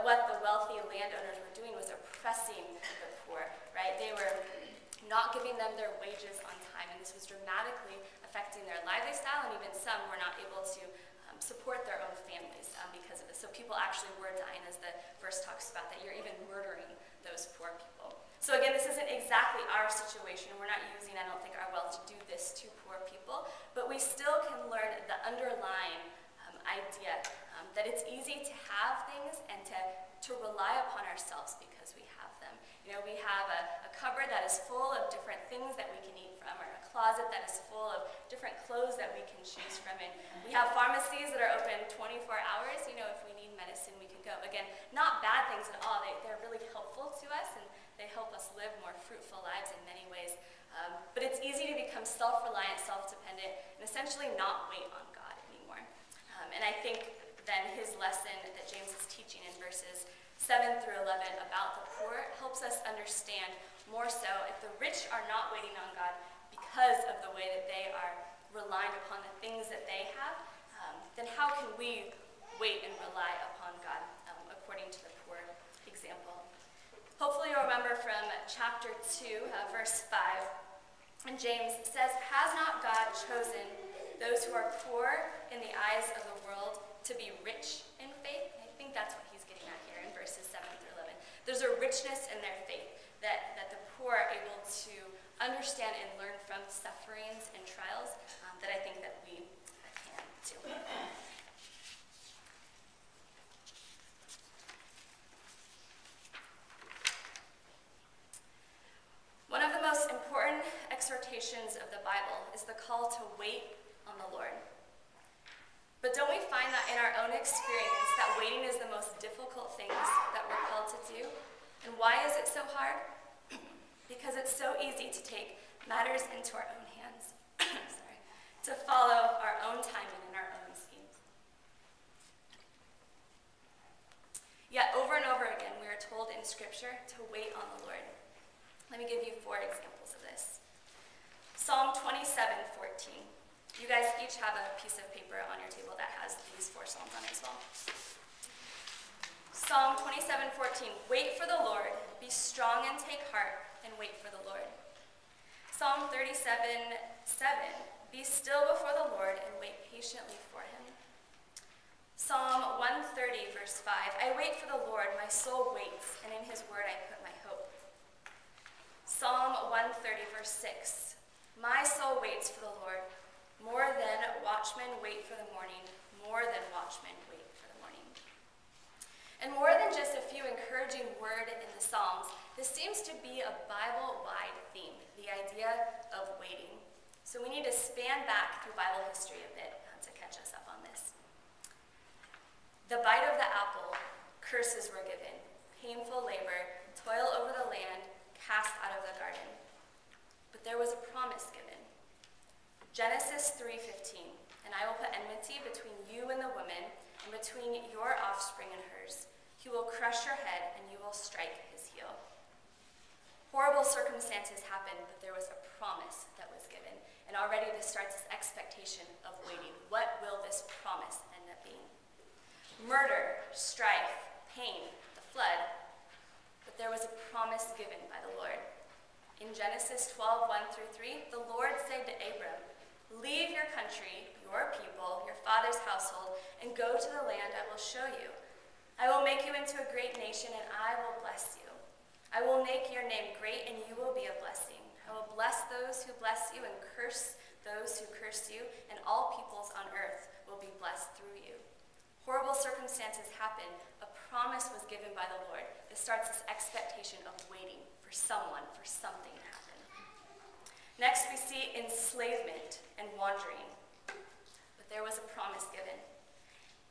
what the wealthy landowners were doing was oppressing the poor, right? They were not giving them their wages on time, and this was dramatically affecting their lifestyle, and even some were not able to support their own families because of this. So people actually were dying, as the verse talks about, that you're even murdering those poor people. So again, this isn't exactly our situation. We're not using, I don't think, our wealth to do this to poor people, but we still can learn the underlying idea that it's easy to have things and to rely upon ourselves because we have them. You know, we have a cupboard that is full of different things that we can eat from, or a closet that is full of different clothes that we can choose from, and we have pharmacies that are open 24 hours. You know, if we need medicine, we can go. Again, not bad things at all. They're really helpful to us, and they help us live more fruitful lives in many ways. But it's easy to become self-reliant, self-dependent, and essentially not wait on God anymore. And I think then his lesson that James is teaching in verses 7 through 11 about the poor helps us understand more so if the rich are not waiting on God because of the way that they are relying upon the things that they have, then how can we wait and rely upon God according to the poor example? Hopefully you'll remember from chapter 2, verse 5, and James says, "Has not God chosen those who are poor in the eyes of the world to be rich in faith?" I think that's what he's getting at here in verses 7 through 11. There's a richness in their faith that the poor are able to understand and learn from sufferings and trials that I think that we can too. One of the most important exhortations of the Bible is the call to wait on the Lord. But don't we find that in our own experience that waiting is the most difficult things that we're called to do? And why is it so hard? Because it's so easy to take matters into our own hands, to follow our own timing and our own schemes. Yet over and over again, we are told in Scripture to wait on the Lord. Let me give you 4 examples of this. Psalm 27:14. You guys each have a piece of paper on your table that has these 4 psalms on it as well. Psalm 27:14. Wait for the Lord, be strong and take heart, and wait for the Lord. Psalm 37:7. Be still before the Lord and wait patiently for him. Psalm 130, verse 5. I wait for the Lord, my soul waits, and in his word I put my hope. Psalm 130, verse 6. My soul waits for the Lord, more than watchmen wait for the morning, more than watchmen wait for the morning. And more than just a few encouraging words in the Psalms, this seems to be a Bible-wide theme, the idea of waiting. So we need to span back through Bible history a bit to catch us up on this. The bite of the apple, curses were given, painful labor, toil over the land, cast out of the garden. But there was a promise given. Genesis 3:15, and I will put enmity between you and the woman, and between your offspring and hers. He will crush your head, and you will strike his heel. Horrible circumstances happened, but there was a promise that was given. And already this starts this expectation of waiting. What will this promise end up being? Murder, strife, pain, the flood. But there was a promise given by the Lord. In Genesis 12:1-3, the Lord said to Abram, leave your country, your people, your father's household, and go to the land I will show you. I will make you into a great nation, and I will bless you. I will make your name great, and you will be a blessing. I will bless those who bless you and curse those who curse you, and all peoples on earth will be blessed through you. Horrible circumstances happened. A promise was given by the Lord. This starts this expectation of waiting for someone, for something to happen. Next, we see enslavement and wandering. But there was a promise given.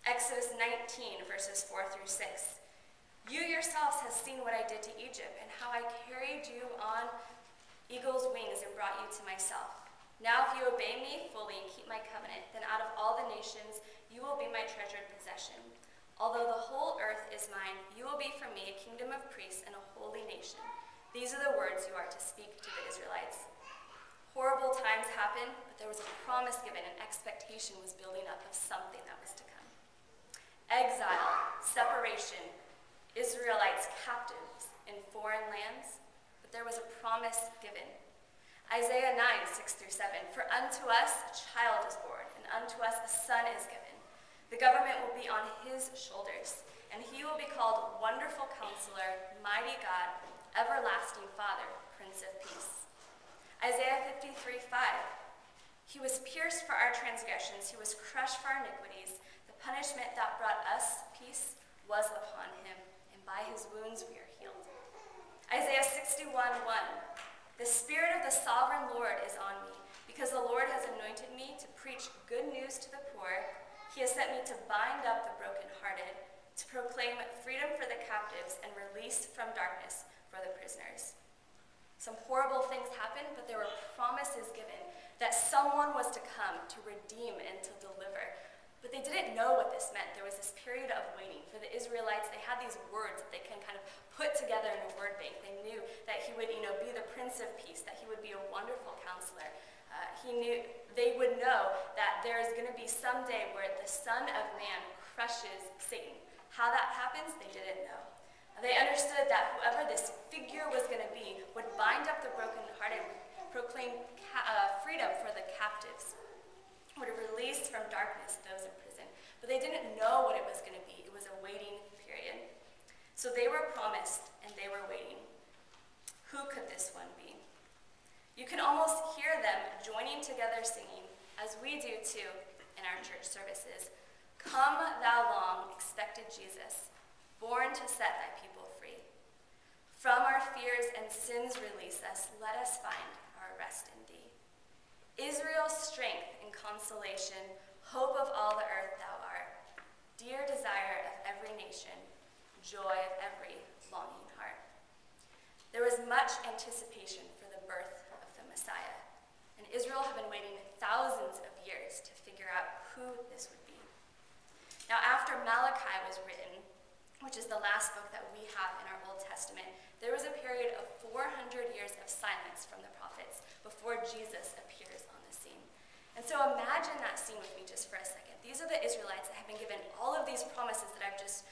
Exodus 19, verses 4-6. You yourselves have seen what I did to Egypt, and how I carried you on eagle's wings and brought you to myself. Now if you obey me fully and keep my covenant, then out of all the nations you will be my treasured possession. Although the whole earth is mine, you will be for me a kingdom of priests and a holy nation. These are the words you are to speak to the Israelites. Horrible times happened, but there was a promise given, and expectation was building up of something that was to come. Exile, separation, Israelites captives in foreign lands, but there was a promise given. Isaiah 9:6-7, "For unto us a child is born, and unto us a son is given. The government will be on his shoulders, and he will be called Wonderful Counselor, Mighty God, Everlasting Father, Prince of Peace." Isaiah 53:5, "He was pierced for our transgressions, he was crushed for our iniquities. The punishment that brought us peace was upon him, and by his wounds we are healed." Isaiah 61:1, "The Spirit of the Sovereign Lord is on me, because the Lord has anointed me to preach good news to the poor. He has sent me to bind up the brokenhearted, to proclaim freedom for the captives and release from darkness for the prisoners." Some horrible things happened, but there were promises given that someone was to come to redeem and to deliver. But they didn't know what this meant. There was this period of waiting. For the Israelites, they had these words that they can kind of put together in a word bank. They knew that he would, be the Prince of Peace, that he would be a wonderful counselor. They would know that there is going to be some day where the Son of Man crushes Satan. How that happens, they didn't know. They understood that whoever this figure was going to be would bind up the brokenhearted, would proclaim freedom for the captives, would release from darkness those in prison. But they didn't know what it was going to be. It was a waiting period. So they were promised, and they were waiting. Who could this one be? You can almost hear them joining together singing, as we do too in our church services. "Come, thou long expected Jesus, born to set thy people free. From our fears and sins release us, let us find our rest in thee. Israel's strength and consolation, hope of all the earth thou art, dear desire of every nation, joy of every longing heart." There was much anticipation for the birth of the Messiah, and Israel had been waiting thousands of years to figure out who this would be. Now, after Malachi was written, which is the last book that we have in our Old Testament, there was a period of 400 years of silence from the prophets before Jesus appears on the scene. And so imagine that scene with me just for a second. These are the Israelites that have been given all of these promises that I've just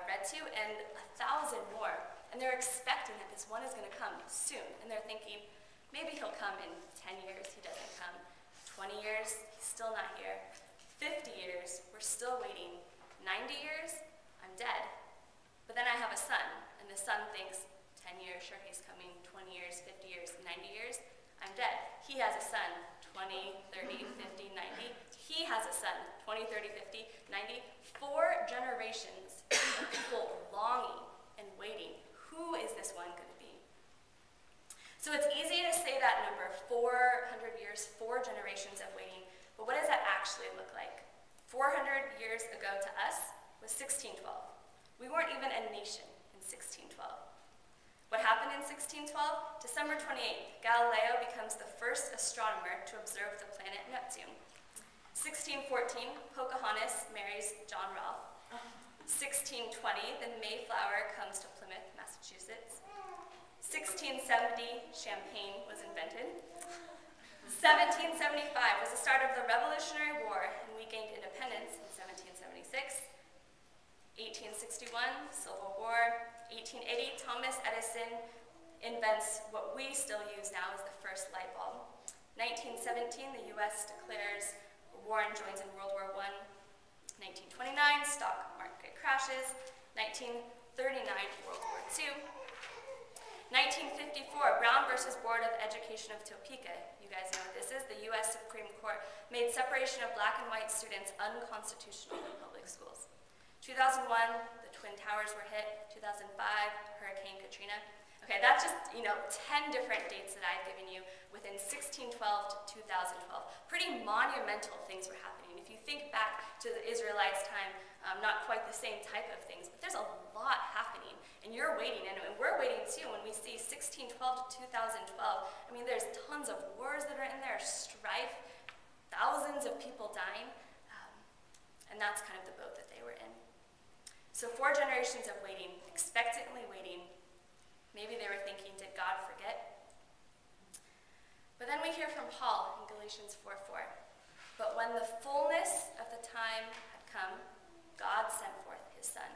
read to, and 1,000 more. And they're expecting that this one is going to come soon. And they're thinking, maybe he'll come in 10 years, he doesn't come. 20 years, he's still not here. 50 years, we're still waiting. 90 years, I'm dead. But then I have a son, and the son thinks, 10 years, sure he's coming, 20 years, 50 years, 90 years, I'm dead. He has a son, 20, 30, 50, 90. He has a son, 20, 30, 50, 90. 4 generations of people longing and waiting. Who is this one going to be? So it's easy to say that number, 400 years, 4 generations of waiting, but what does that actually look like? 400 years ago to us was 1612. We weren't even a nation in 1612. What happened in 1612? December 28th, Galileo becomes the first astronomer to observe the planet Neptune. 1614, Pocahontas marries John Rolfe. 1620, the Mayflower comes to Plymouth, Massachusetts. 1670, champagne was invented. 1775 was the start of the Revolutionary War, and we gained independence in 1776. 1861, Civil War. 1880, Thomas Edison invents what we still use now as the first light bulb. 1917, the U.S. declares war and joins in World War I. 1929, stock market crashes. 1939, World War II. 1954, Brown versus Board of Education of Topeka. You guys know what this is. The U.S. Supreme Court made separation of black and white students unconstitutional in public schools. 2001, the Twin Towers were hit. 2005, Hurricane Katrina. Okay, that's just, 10 different dates that I've given you within 1612 to 2012. Pretty monumental things were happening. If you think back to the Israelites' time, not quite the same type of things, but there's a lot happening, and you're waiting, and we're waiting too when we see 1612 to 2012. I mean, there's tons of wars that are in there, strife, thousands of people dying, and that's kind of the boat that they were in. So 4 generations of waiting, expectantly waiting. Maybe they were thinking, did God forget? But then we hear from Paul in Galatians 4:4. But when the fullness of the time had come, God sent forth his son,